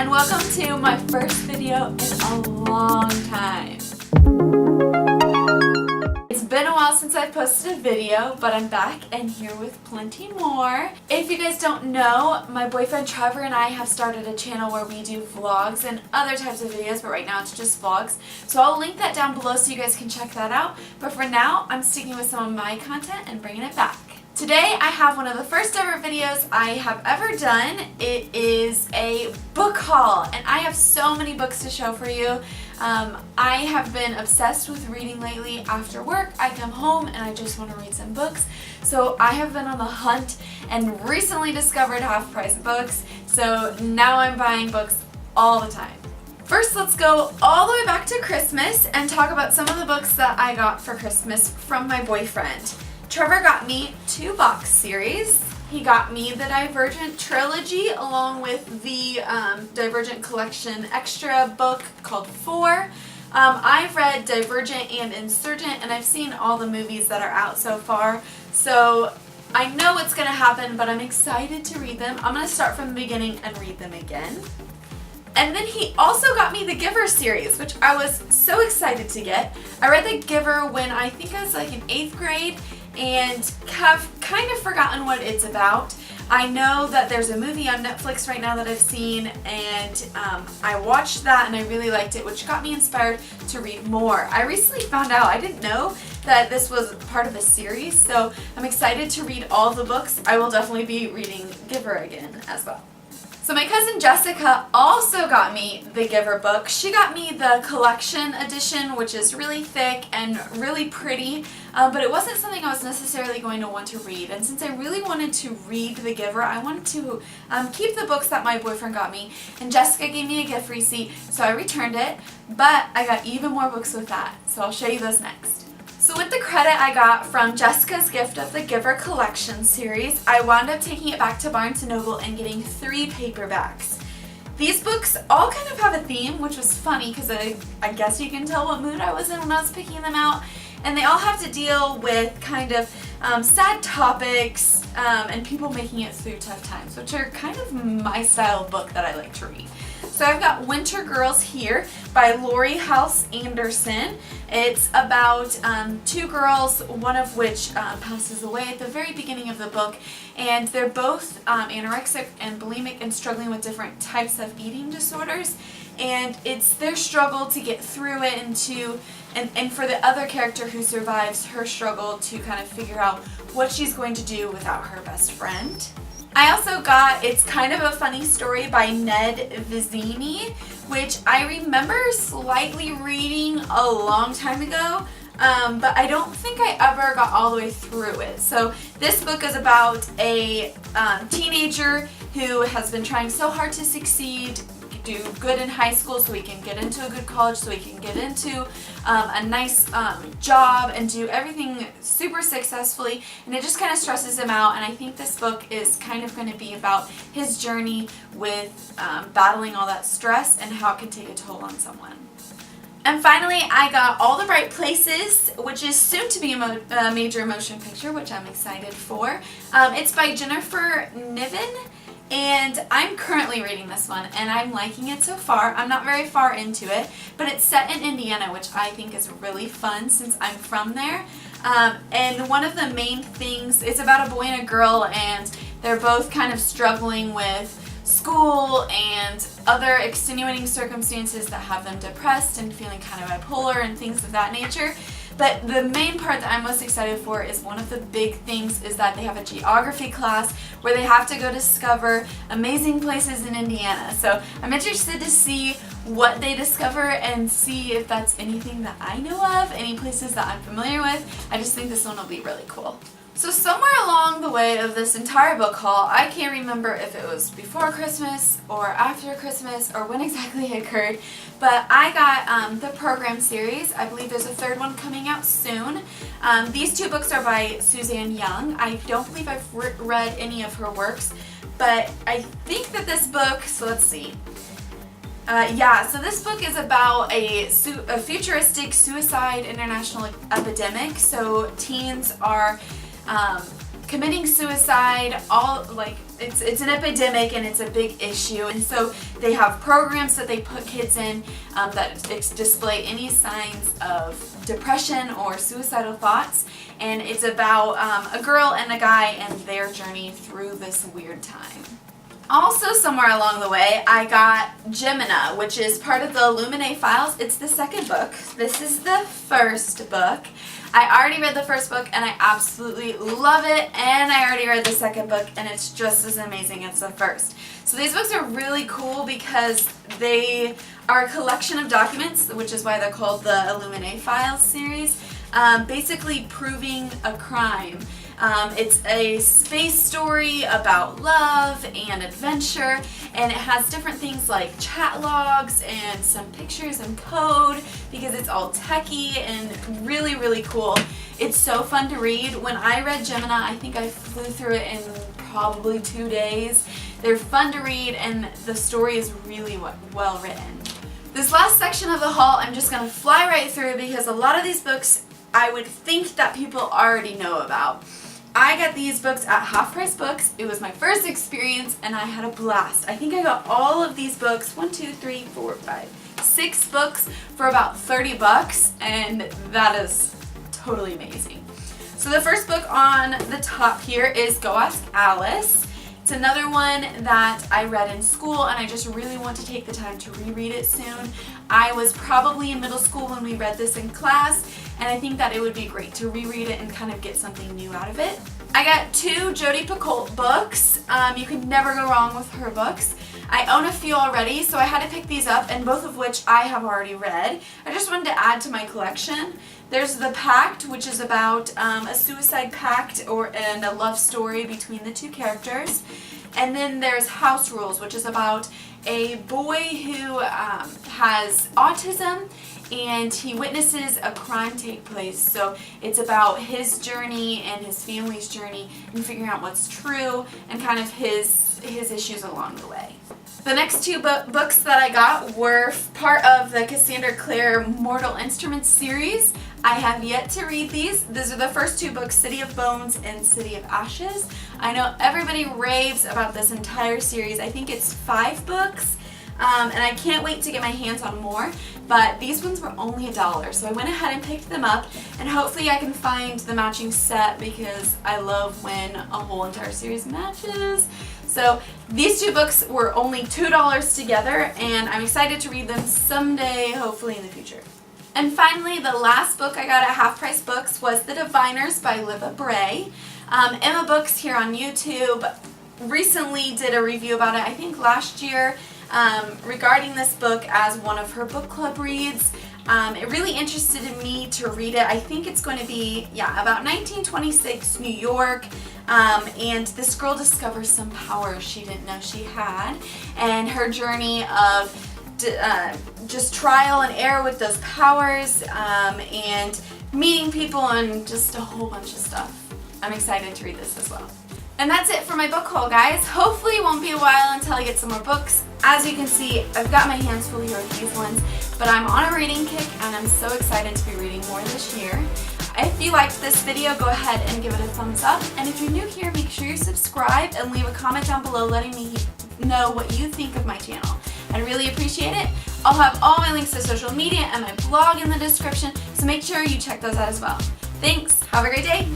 and welcome to my first video in a long time. It's been a while since I've posted a video, but I'm back and here with plenty more. If you guys don't know, my boyfriend Trevor and I have started a channel where we do vlogs and other types of videos, but right now it's just vlogs. So I'll link that down below so you guys can check that out. But for now, I'm sticking with some of my content and bringing it back. Today I have one of the first ever videos I have ever done. It is a book haul, and I have so many books to show for you. I have been obsessed with reading lately. After work, I come home and I just want to read some books. So I have been on the hunt and recently discovered half-price books. So now I'm buying books all the time. First, let's go all the way back to Christmas and talk about some of the books that I got for Christmas from my boyfriend. Trevor got me 2 box series. He got me the Divergent trilogy along with the Divergent Collection extra book called 4. I've read Divergent and Insurgent, and I've seen all the movies that are out so far. So I know what's going to happen, but I'm excited to read them. I'm going to start from the beginning and read them again. And then he also got me the Giver series, which I was so excited to get. I read the Giver when I think I was like in 8th grade and have kind of forgotten what it's about. I know that there's a movie on Netflix right now that I've seen, and I watched that and I really liked it, which got me inspired to read more. I recently found out, I didn't know that this was part of a series, so I'm excited to read all the books. I will definitely be reading Giver again as well. So my cousin Jessica also got me the Giver book. She got me the collection edition, which is really thick and really pretty, but it wasn't something I was necessarily going to want to read. And since I really wanted to read the Giver, I wanted to keep the books that my boyfriend got me. And Jessica gave me a gift receipt, so I returned it, but I got even more books with that. So I'll show you those next. So with the credit I got from Jessica's gift of the Giver Collection series, I wound up taking it back to Barnes & Noble and getting 3 paperbacks. These books all kind of have a theme, which was funny because I guess you can tell what mood I was in when I was picking them out. And they all have to deal with kind of sad topics and people making it through tough times, which are kind of my style of book that I like to read. So I've got Winter Girls here by Lori House Anderson. It's about 2 girls, one of which passes away at the very beginning of the book, and they're both anorexic and bulimic and struggling with different types of eating disorders, and it's their struggle to get through it and for the other character who survives, her struggle to kind of figure out what she's going to do without her best friend. I also got It's Kind of a Funny Story by Ned Vizzini, which I remember slightly reading a long time ago, but I don't think I ever got all the way through it. So this book is about a teenager who has been trying so hard to succeed, do good in high school so he can get into a good college, so he can get into a nice job and do everything super successfully, and it just kind of stresses him out. And I think this book is kind of going to be about his journey with battling all that stress and how it can take a toll on someone. And finally, I got All the Right Places, which is soon to be a major motion picture, which I'm excited for. It's by Jennifer Niven. And I'm currently reading this one, and I'm liking it so far. I'm not very far into it, but it's set in Indiana, which I think is really fun since I'm from there. And one of the main things, it's about a boy and a girl, and they're both kind of struggling with school and other extenuating circumstances that have them depressed and feeling kind of bipolar and things of that nature. But the main part that I'm most excited for is one of the big things is that they have a geography class where they have to go discover amazing places in Indiana. So I'm interested to see what they discover and see if that's anything that I know of, any places that I'm familiar with. I just think this one will be really cool. So somewhere along the way of this entire book haul, I can't remember if it was before Christmas or after Christmas or when exactly it occurred, but I got the Program series. I believe there's a 3rd one coming out soon. These 2 books are by Suzanne Young. I don't believe I've read any of her works, but I think that this book, so let's see. So this book is about a futuristic suicide international epidemic. So teens are committing suicide all it's an epidemic and it's a big issue, and so they have programs that they put kids in that display any signs of depression or suicidal thoughts, and it's about a girl and a guy and their journey through this weird time. Also, somewhere along the way, I got Gemina, which is part of the Illuminae files. It's the second book. This is the first book. I already read the first book and I absolutely love it, and I already read the second book and it's just as amazing as the first. So these books are really cool because they are a collection of documents, which is why they're called the Illuminae files series, basically proving a crime. It's a space story about love and adventure, and it has different things like chat logs and some pictures and code because it's all techie and really, really cool. It's so fun to read. When I read Gemina, I think I flew through it in probably 2 days. They're fun to read and the story is really well written. This last section of the haul I'm just going to fly right through because a lot of these books I would think that people already know about. I got these books at Half Price Books. It was my first experience and I had a blast. I think I got all of these books, 6 books for about 30 bucks, and that is totally amazing. So the first book on the top here is Go Ask Alice. It's another one that I read in school and I just really want to take the time to reread it soon. I was probably in middle school when we read this in class, and I think that it would be great to reread it and kind of get something new out of it. I got 2 Jodi Picoult books. You can never go wrong with her books. I own a few already, so I had to pick these up, and both of which I have already read. I just wanted to add to my collection. There's The Pact, which is about a suicide pact and a love story between the 2 characters. And then there's House Rules, which is about a boy who has autism and he witnesses a crime take place. So it's about his journey and his family's journey and figuring out what's true and kind of his issues along the way. The next 2 books that I got were part of the Cassandra Clare Mortal Instruments series. I have yet to read these. These are the first 2 books, City of Bones and City of Ashes. I know everybody raves about this entire series. I think it's 5 books. And I can't wait to get my hands on more, but these ones were only $1, so I went ahead and picked them up, and hopefully I can find the matching set because I love when a whole entire series matches. So these 2 books were only $2 together, and I'm excited to read them someday, hopefully in the future. And finally, the last book I got at Half Price Books was The Diviners by Liva Bray. Emma Books here on YouTube recently did a review about it, I think last year, regarding this book as one of her book club reads. It really interested me to read it. I think it's going to be, about 1926 New York, and this girl discovers some powers she didn't know she had, and her journey of just trial and error with those powers, and meeting people and just a whole bunch of stuff. I'm excited to read this as well. And that's it for my book haul, guys. Hopefully it won't be a while until I get some more books. As you can see, I've got my hands full here with these ones, but I'm on a reading kick and I'm so excited to be reading more this year. If you liked this video, go ahead and give it a thumbs up. And if you're new here, make sure you subscribe and leave a comment down below letting me know what you think of my channel. I'd really appreciate it. I'll have all my links to social media and my blog in the description, so make sure you check those out as well. Thanks. Have a great day.